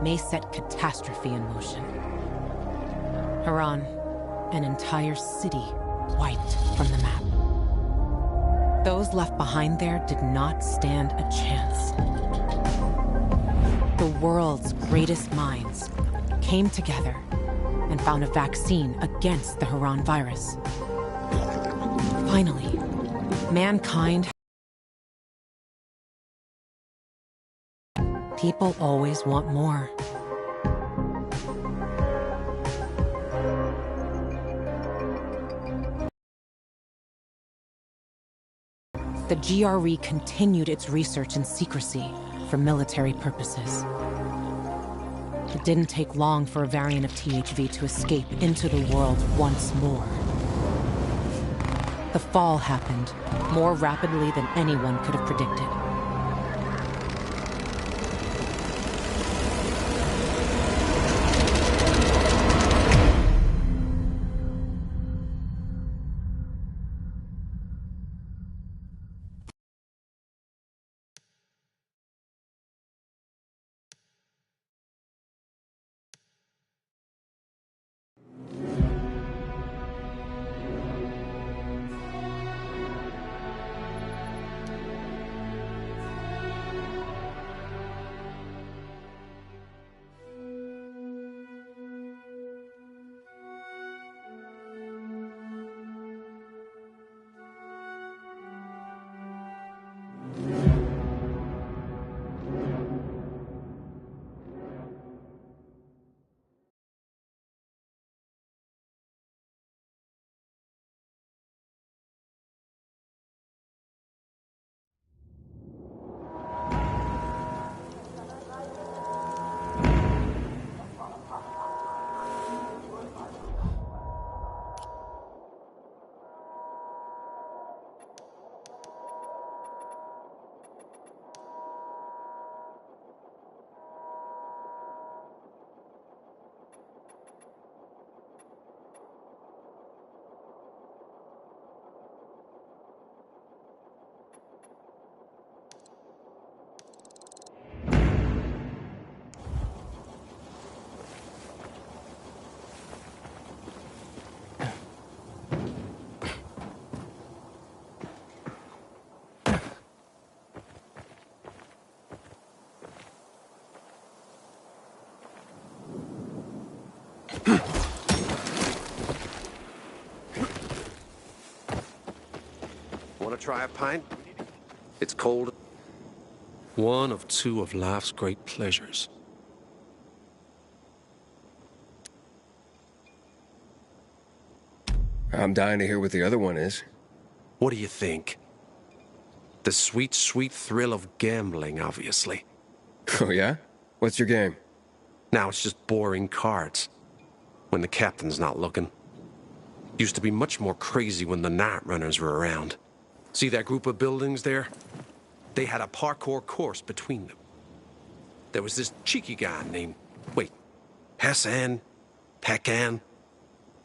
may set catastrophe in motion. Haran, an entire city wiped from the map. Those left behind there did not stand a chance. The world's greatest minds came together and found a vaccine against the Haran virus. Finally, mankind... People always want more. The GRE continued its research in secrecy for military purposes. It didn't take long for a variant of THV to escape into the world once more. The fall happened more rapidly than anyone could have predicted. Want to try a pint? It's cold. One of two of life's great pleasures. I'm dying to hear what the other one is. What do you think? The sweet, sweet thrill of gambling, obviously. Oh, yeah? What's your game? Now it's just boring cards. When the captain's not looking. Used to be much more crazy when the night runners were around. See that group of buildings there? They had a parkour course between them. There was this cheeky guy named... Wait. Hassan? Pakan?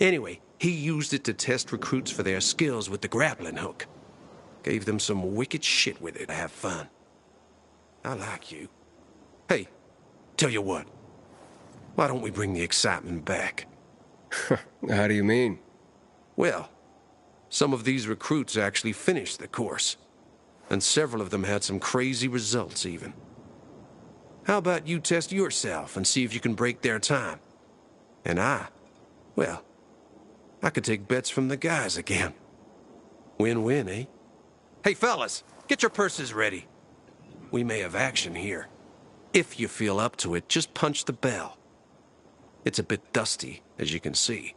Anyway, he used it to test recruits for their skills with the grappling hook. Gave them some wicked shit with it to have fun. I like you. Hey, tell you what. Why don't we bring the excitement back? How do you mean? Well, some of these recruits actually finished the course. And several of them had some crazy results, even. How about you test yourself and see if you can break their time? And well, I could take bets from the guys again. Win-win, eh? Hey, fellas, get your purses ready. We may have action here. If you feel up to it, just punch the bell. It's a bit dusty, as you can see.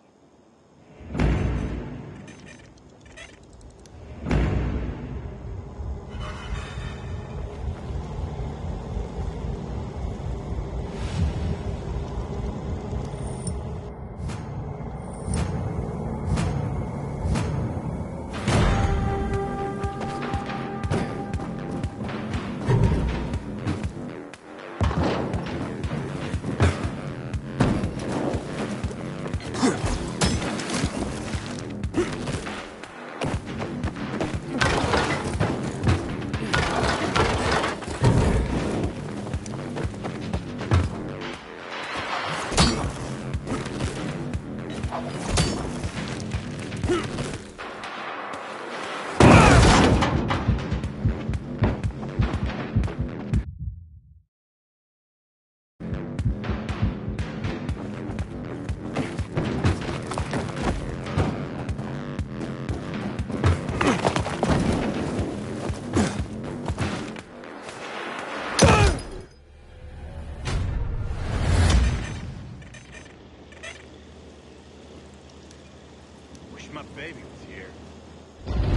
thought baby was here.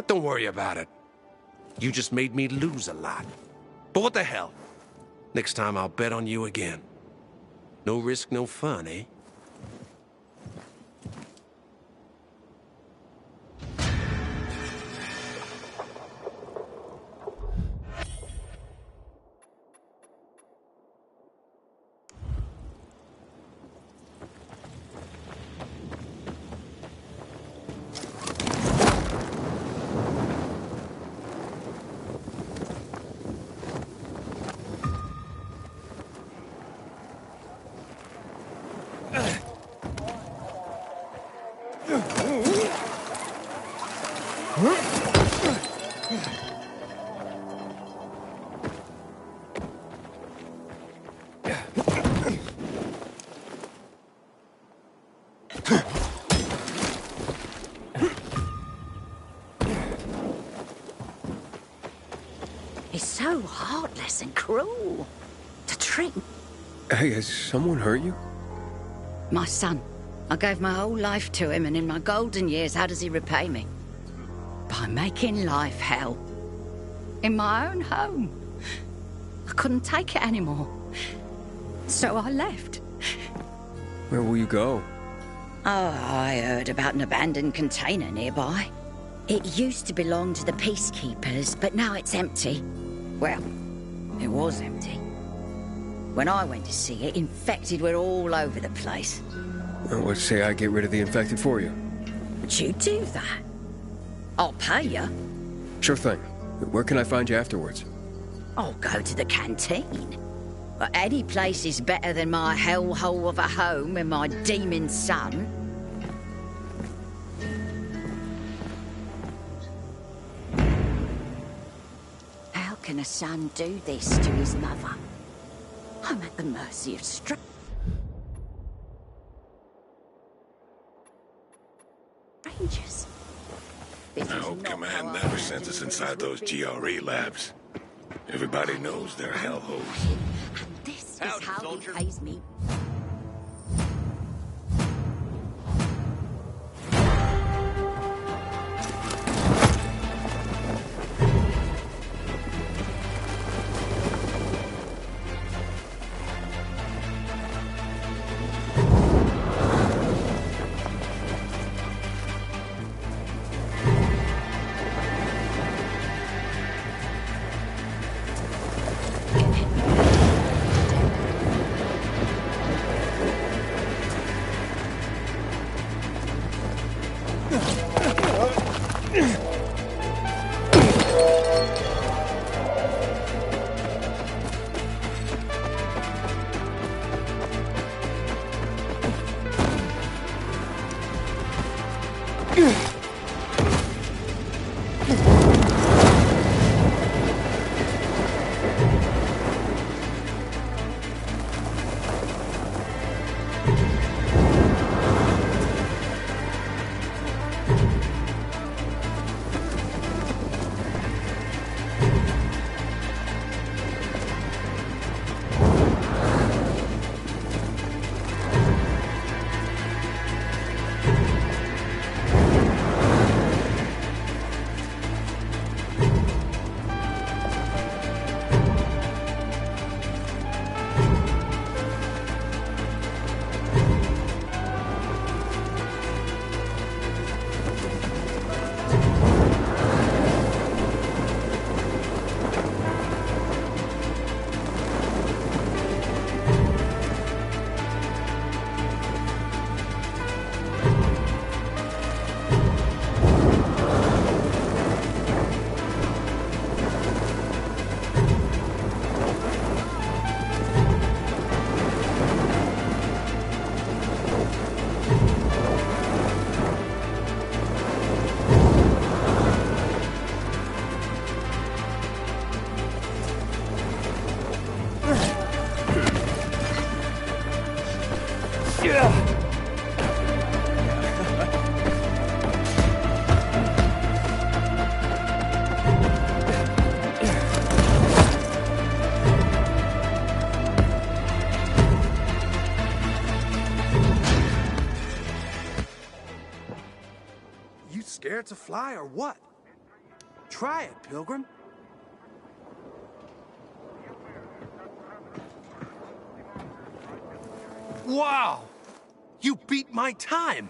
Don't worry about it. You just made me lose a lot. But what the hell? Next time I'll bet on you again. No risk, no fun, eh? He's so heartless and cruel. To trick Hey, has someone hurt you? my son. I gave my whole life to him, and in my golden years, how does he repay me? By making life hell. In my own home. I couldn't take it anymore. So I left. Where will you go? Oh, I heard about an abandoned container nearby. It used to belong to the peacekeepers, but now it's empty. Well, it was empty. When I went to see it, infected were all over the place. Well, let's say I get rid of the infected for you. Would you do that? I'll pay you. Sure thing. Where can I find you afterwards? I'll go to the canteen. But any place is better than my hellhole of a home and my demon son. How can a son do this to his mother? I'm at the mercy of strangers. This I is hope not Command how I never imagined sends us it inside would those be. GRE labs. Everybody knows they're hellholes. And this Howdy, is how soldier. he pays me. You scared to fly or what? Try it, Pilgrim. Wow! You beat my time!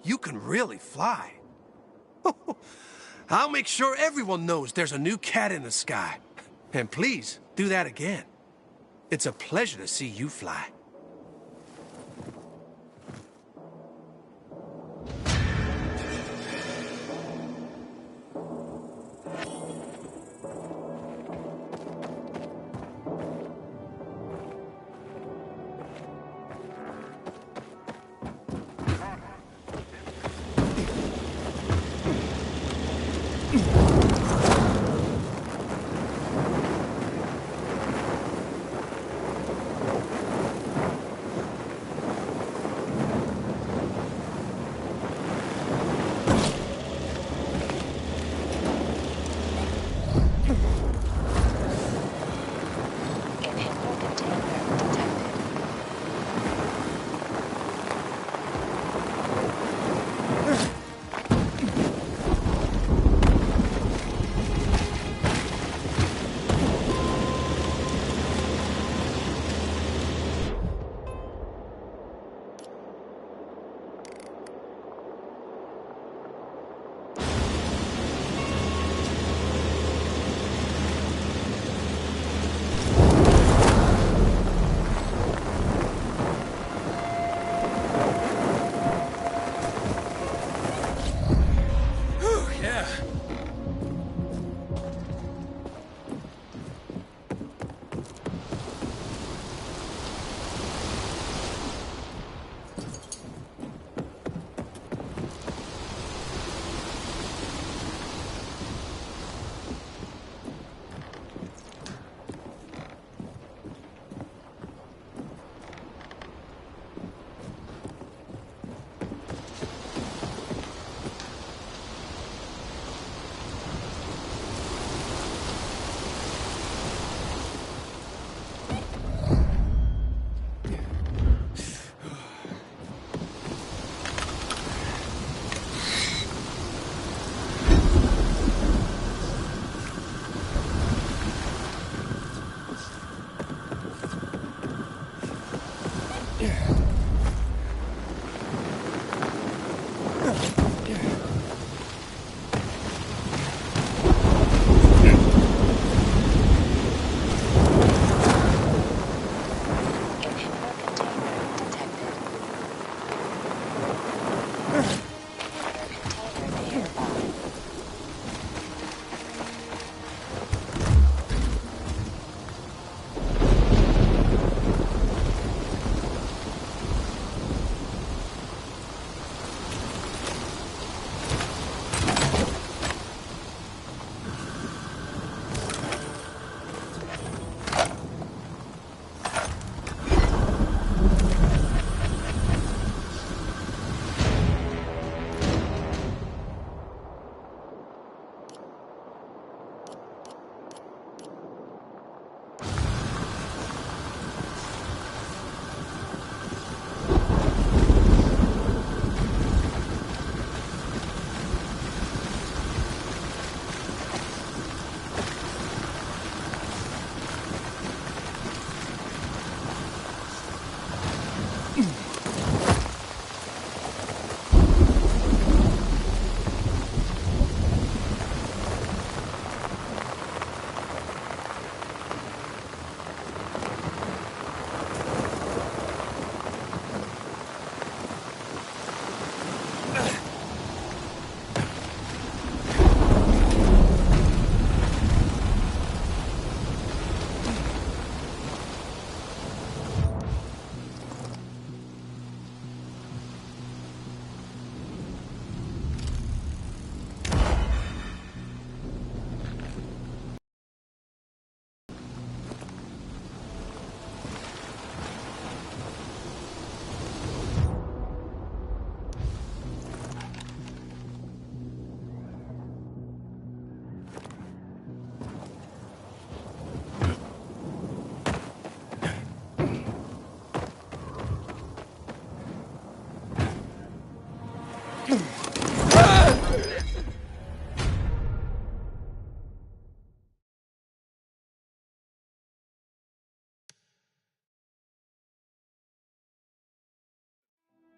You can really fly. I'll make sure everyone knows there's a new cat in the sky. And please, do that again. It's a pleasure to see you fly.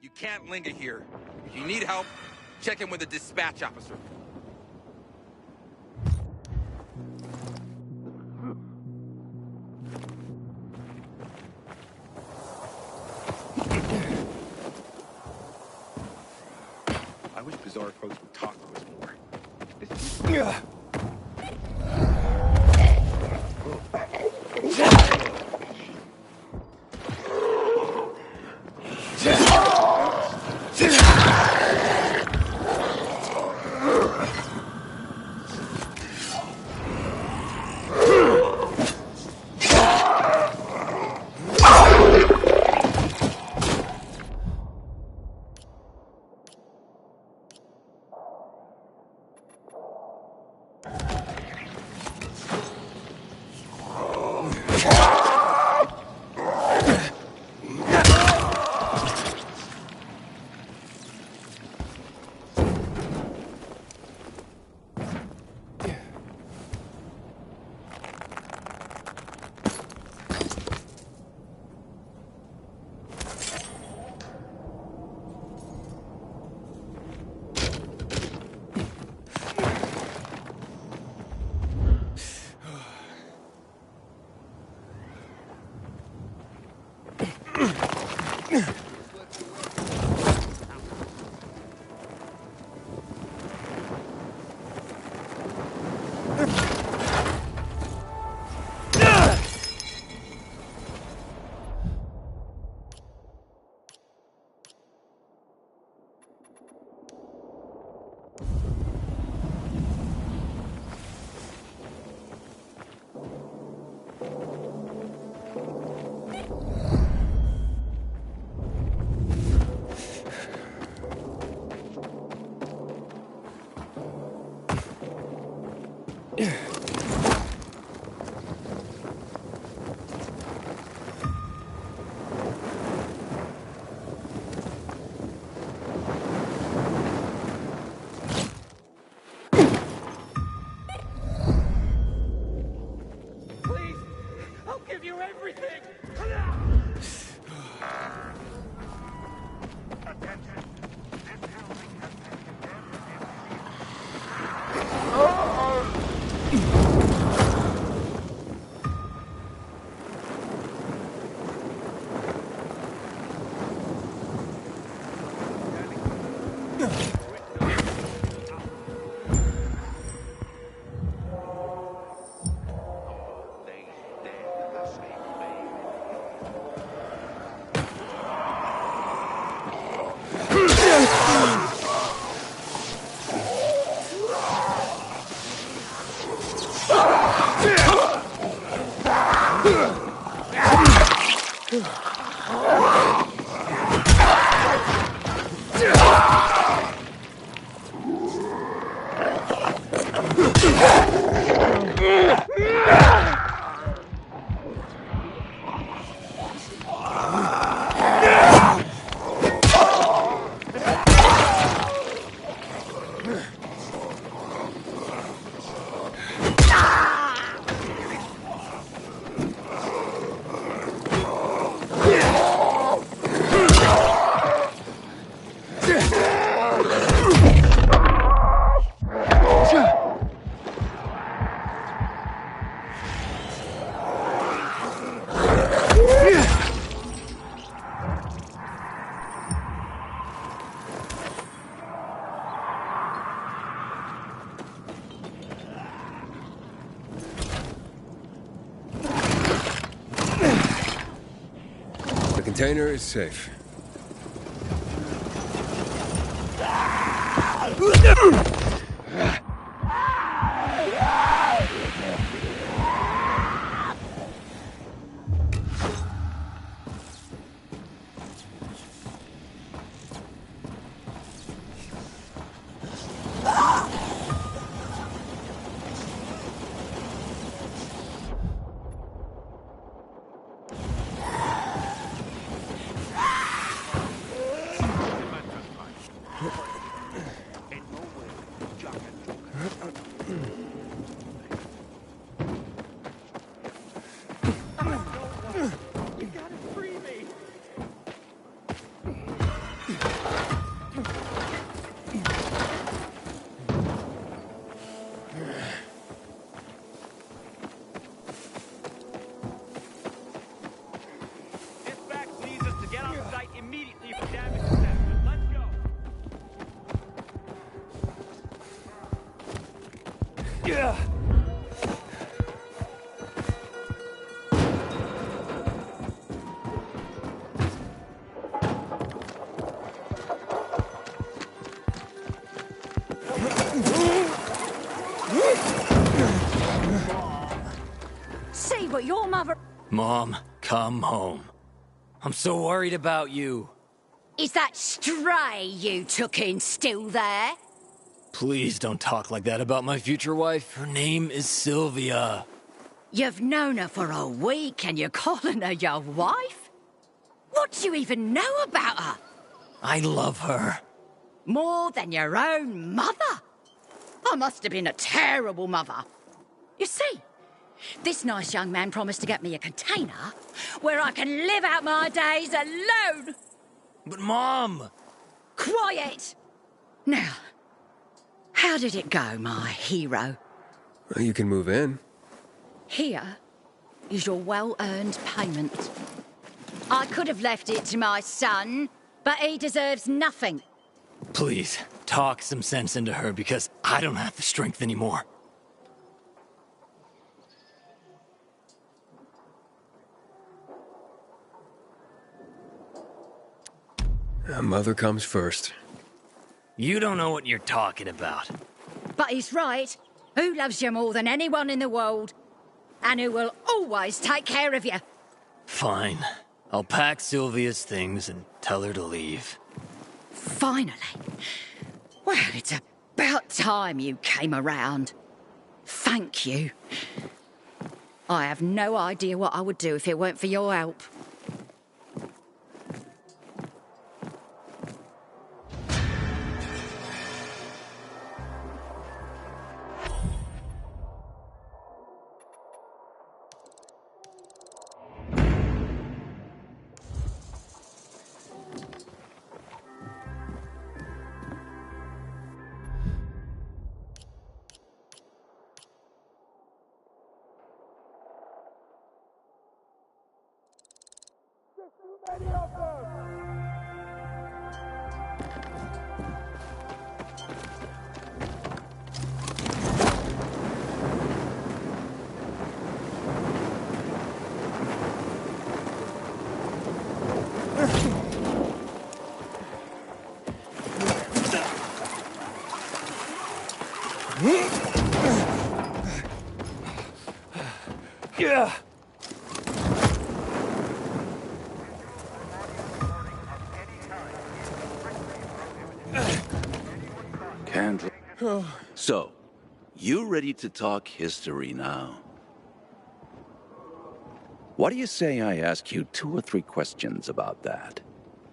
You can't linger here. If you need help, check in with the dispatch officer. I wish bizarre folks would talk to us more. Container is safe. Dispatch needs us to get on site immediately for damage assessment. Let's go. See what your mother... Mom, come home. I'm so worried about you. Is that stray you took in still there? Please don't talk like that about my future wife. Her name is Sylvia. You've known her for a week and you're calling her your wife? What do you even know about her? I love her. More than your own mother? I must have been a terrible mother. You see, this nice young man promised to get me a container where I can live out my days alone. But Mom! Quiet! Now, how did it go, my hero? Well, you can move in. Here is your well-earned payment. I could have left it to my son, but he deserves nothing. Please, talk some sense into her because I don't have the strength anymore. Mother comes first. You don't know what you're talking about. But he's right. Who loves you more than anyone in the world? And who will always take care of you? Fine. I'll pack Sylvia's things and tell her to leave. Finally. Well, it's about time you came around. Thank you. I have no idea what I would do if it weren't for your help. Yeah. Can't. So, you ready to talk history now? What do you say I ask you 2 or 3 questions about that?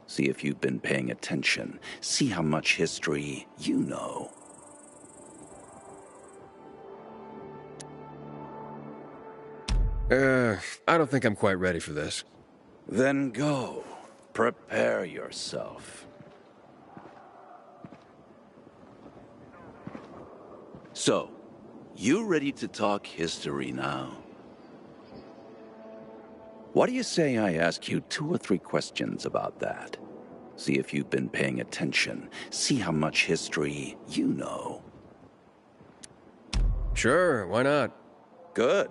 See if you've been paying attention. See how much history you know. I don't think I'm quite ready for this. Then go. Prepare yourself. So, you ready to talk history now? What do you say I ask you 2 or 3 questions about that? See if you've been paying attention. See how much history you know. Sure, why not? Good.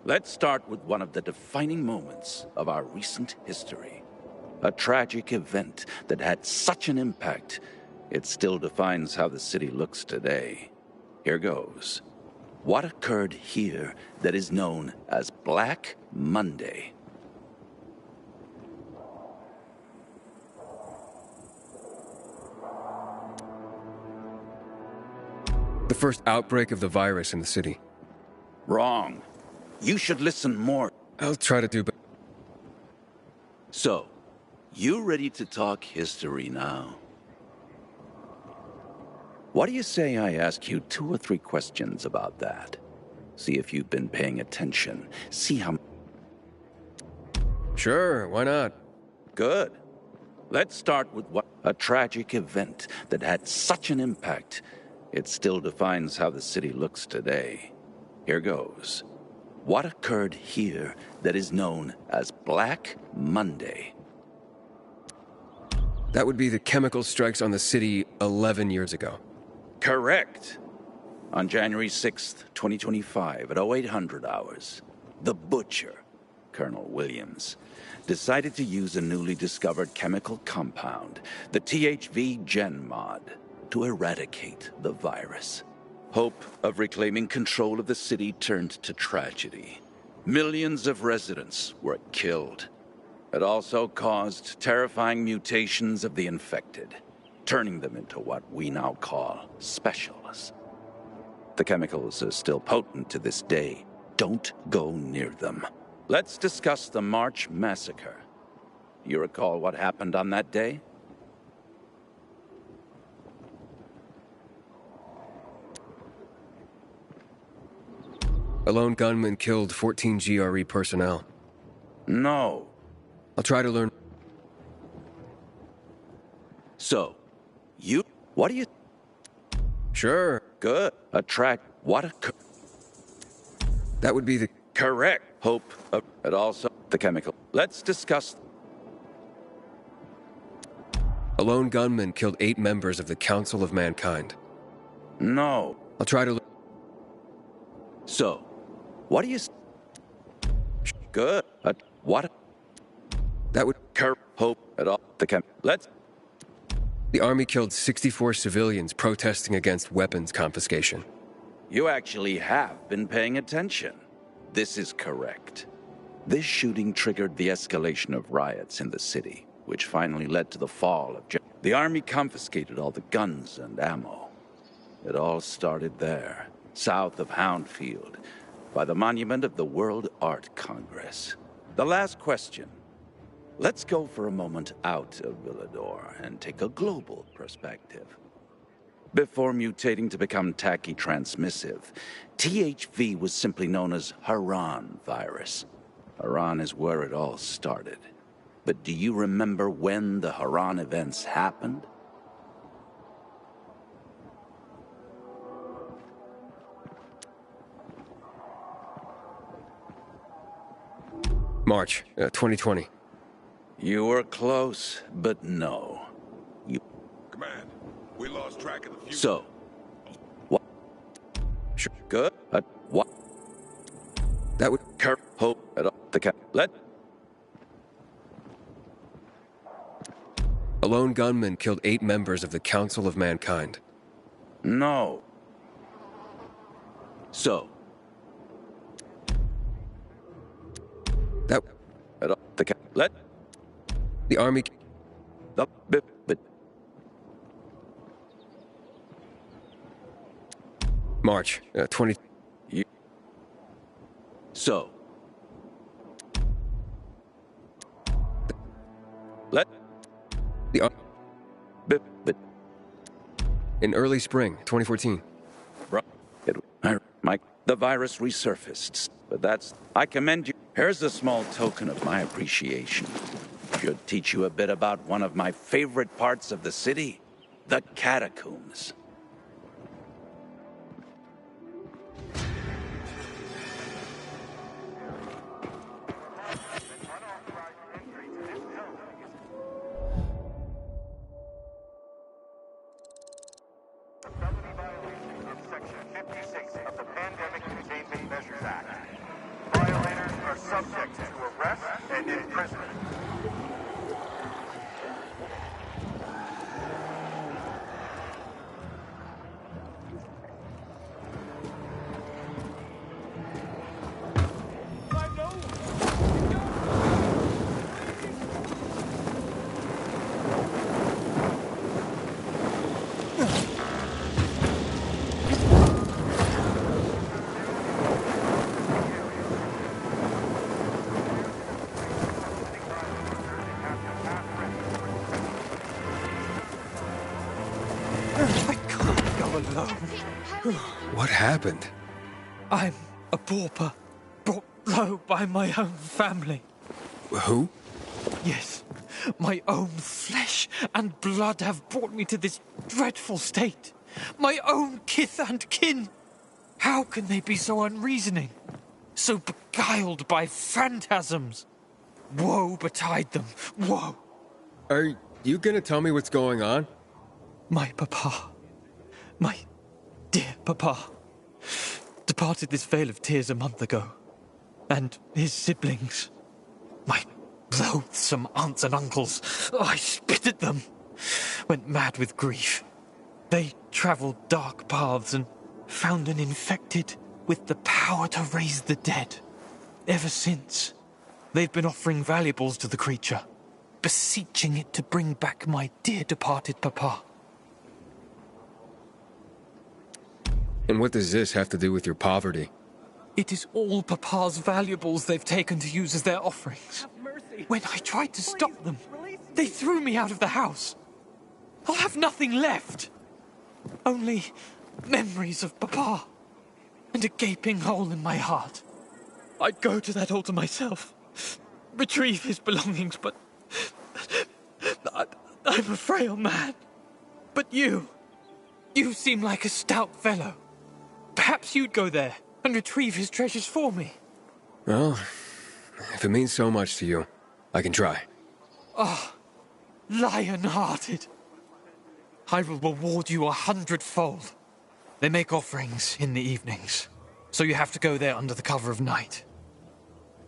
Let's start with one of the defining moments of our recent history. A tragic event that had such an impact, it still defines how the city looks today. Here goes. What occurred here that is known as Black Monday? The first outbreak of the virus in the city. Wrong. You should listen more. I'll try to do better. So, you ready to talk history now? What do you say I ask you 2 or 3 questions about that? See if you've been paying attention. See how... Sure, why not? Good. Let's start with what... A tragic event that had such an impact, it still defines how the city looks today. Here goes. What occurred here that is known as Black Monday? That would be the chemical strikes on the city 11 years ago. Correct. On January 6th, 2025, at 0800 hours, the Butcher, Colonel Williams, decided to use a newly discovered chemical compound, the THV Gen Mod, to eradicate the virus. Hope of reclaiming control of the city turned to tragedy. Millions of residents were killed. It also caused terrifying mutations of the infected, turning them into what we now call specials. The chemicals are still potent to this day. Don't go near them. Let's discuss the March Massacre. You recall what happened on that day? A lone gunman killed 14 GRE personnel. No. I'll try to learn. So, what do you... Sure. Good. That would be the... Correct. Hope of... It also... The chemical... Let's discuss... A lone gunman killed 8 members of the Council of Mankind. No. I'll try to... So, what do you... Good. What... That would... Hope at all. Let's... The army killed 64 civilians protesting against weapons confiscation. You actually have been paying attention. This is correct. This shooting triggered the escalation of riots in the city, which finally led to the fall of... The army confiscated all the guns and ammo. It all started there, south of Houndfield, by the monument of the World Art Congress. The last question. Let's go for a moment out of Villador and take a global perspective. Before mutating to become tacky transmissive, THV was simply known as Haran virus. Haran is where it all started. But do you remember when the Haran events happened? March 2020. You were close, but no. Command, we lost track of the future. So, what? Sure. Good. What? That would... Hope at all. Let... A lone gunman killed 8 members of the Council of Mankind. No. So. That... At all. Let... The army... But... March 20... So. Let... The... But... In early spring 2014. Mike, the virus resurfaced, but that's... I commend you. Here's a small token of my appreciation. Should teach you a bit about one of my favorite parts of the city, the catacombs. alone. What happened? I'm a pauper, brought low by my own family. Who? Yes, my own flesh and blood have brought me to this dreadful state. My own kith and kin. How can they be so unreasoning? So beguiled by phantasms? Woe betide them, woe. Are you gonna tell me what's going on? My papa, my dear papa, departed this vale of tears a month ago. And his siblings, my loathsome aunts and uncles, I spit at them, went mad with grief. They travelled dark paths and found an infected with the power to raise the dead. Ever since, they've been offering valuables to the creature, beseeching it to bring back my dear departed papa. And what does this have to do with your poverty? It is all papa's valuables they've taken to use as their offerings. When I tried to stop them, they threw me out of the house. I'll have nothing left. Only memories of papa and a gaping hole in my heart. I'd go to that altar myself, retrieve his belongings, but I'm a frail man. But you seem like a stout fellow. Perhaps you'd go there and retrieve his treasures for me. Well, if it means so much to you, I can try. Ah, lion-hearted. I will reward you 100-fold. They make offerings in the evenings, so you have to go there under the cover of night.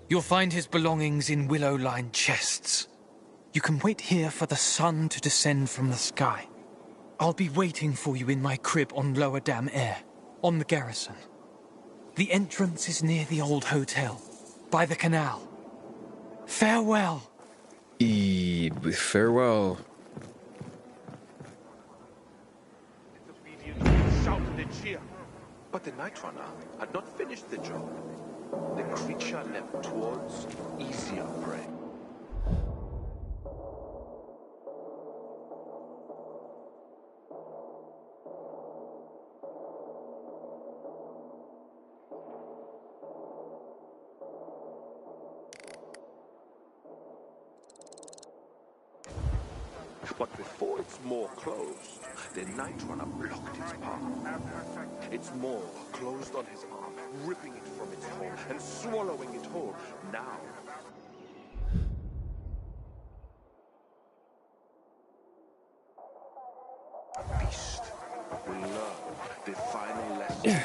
You'll find his belongings in willow-lined chests. You can wait here for the sun to descend from the sky. I'll be waiting for you in my crib on Lower Dam Air, on the garrison. The entrance is near the old hotel, by the canal. Farewell. Farewell. Shouted and cheer. But the Night Runner had not finished the job. The creature leapt towards easier prey. But before its maw closed, the Night Runner blocked its path. Its maw closed on his arm, ripping it from its hold and swallowing it whole. Now, the beast will learn the final lesson.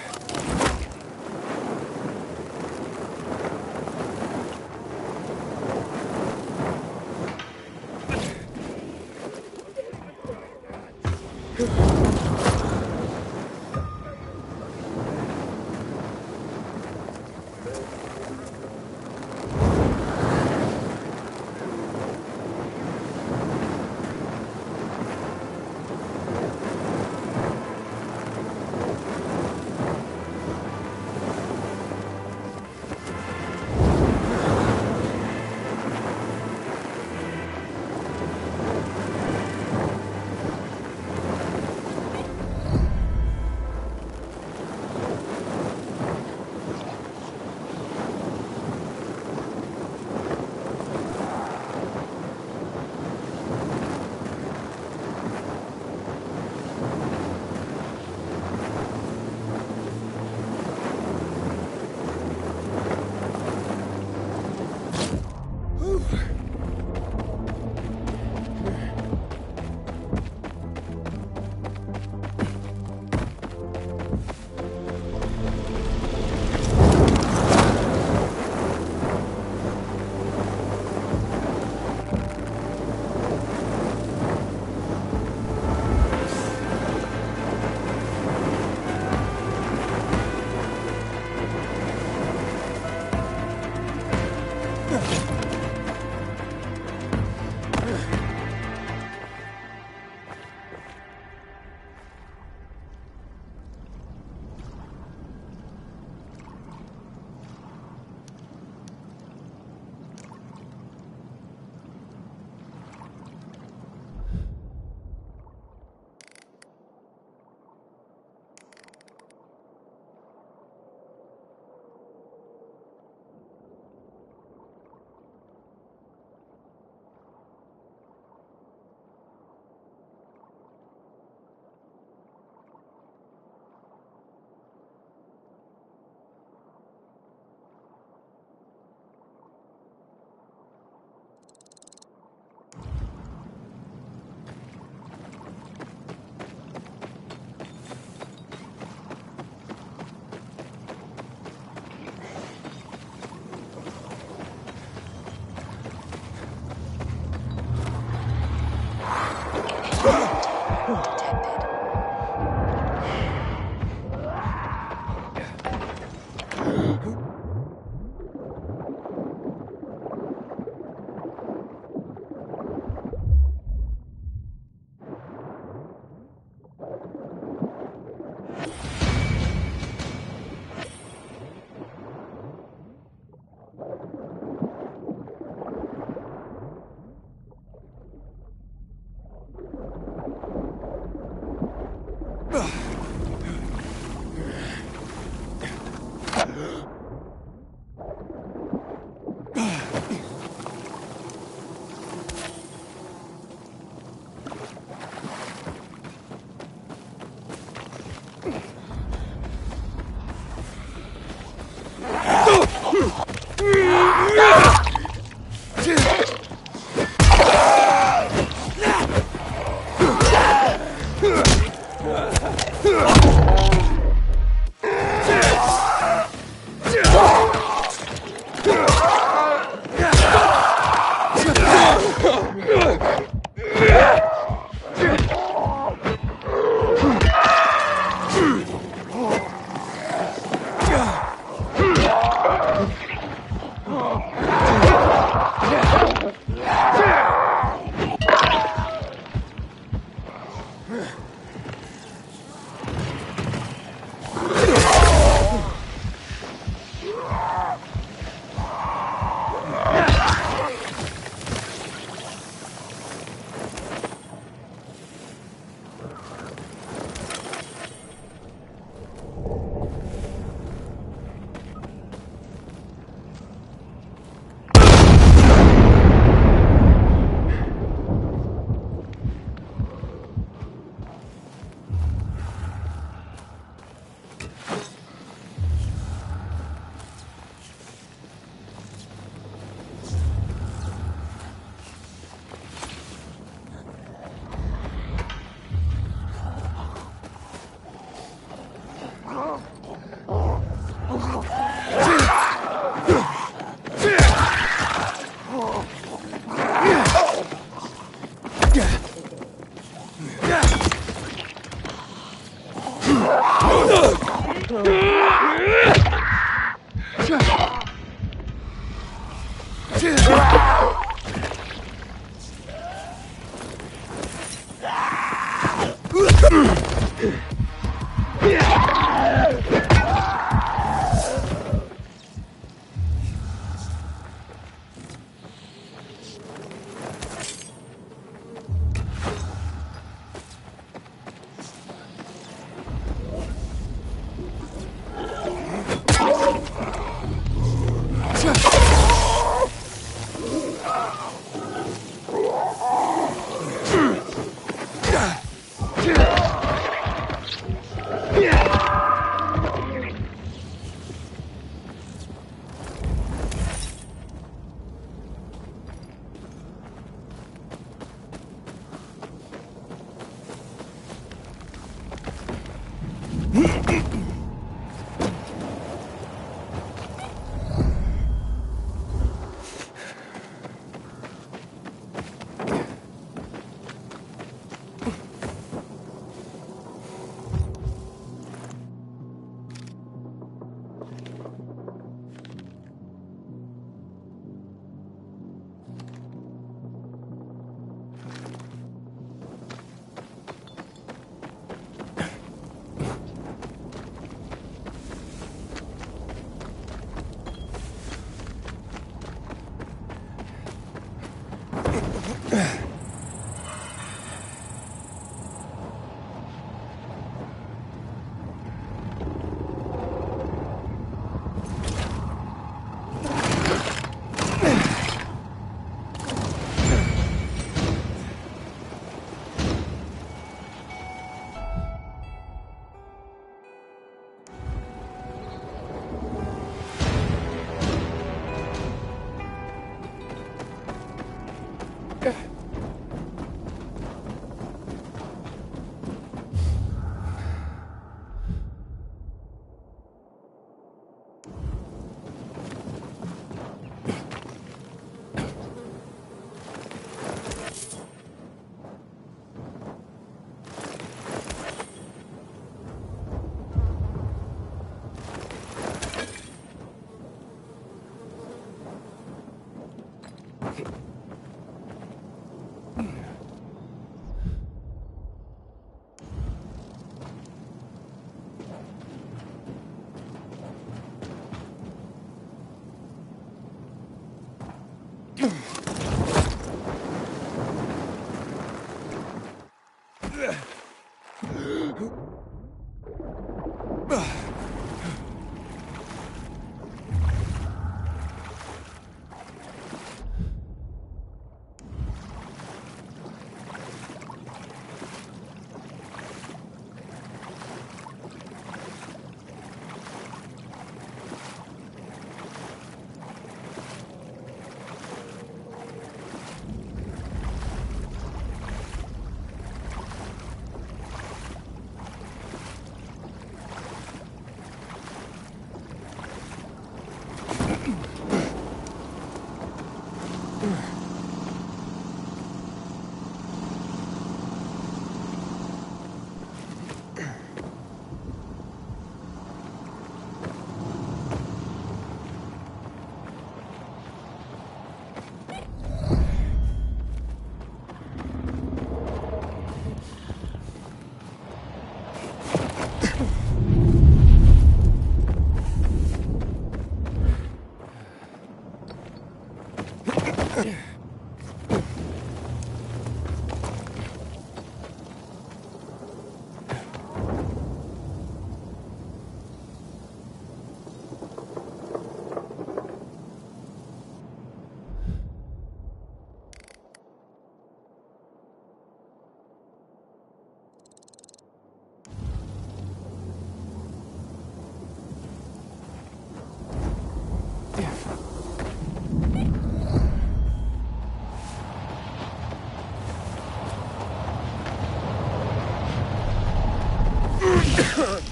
Ugh!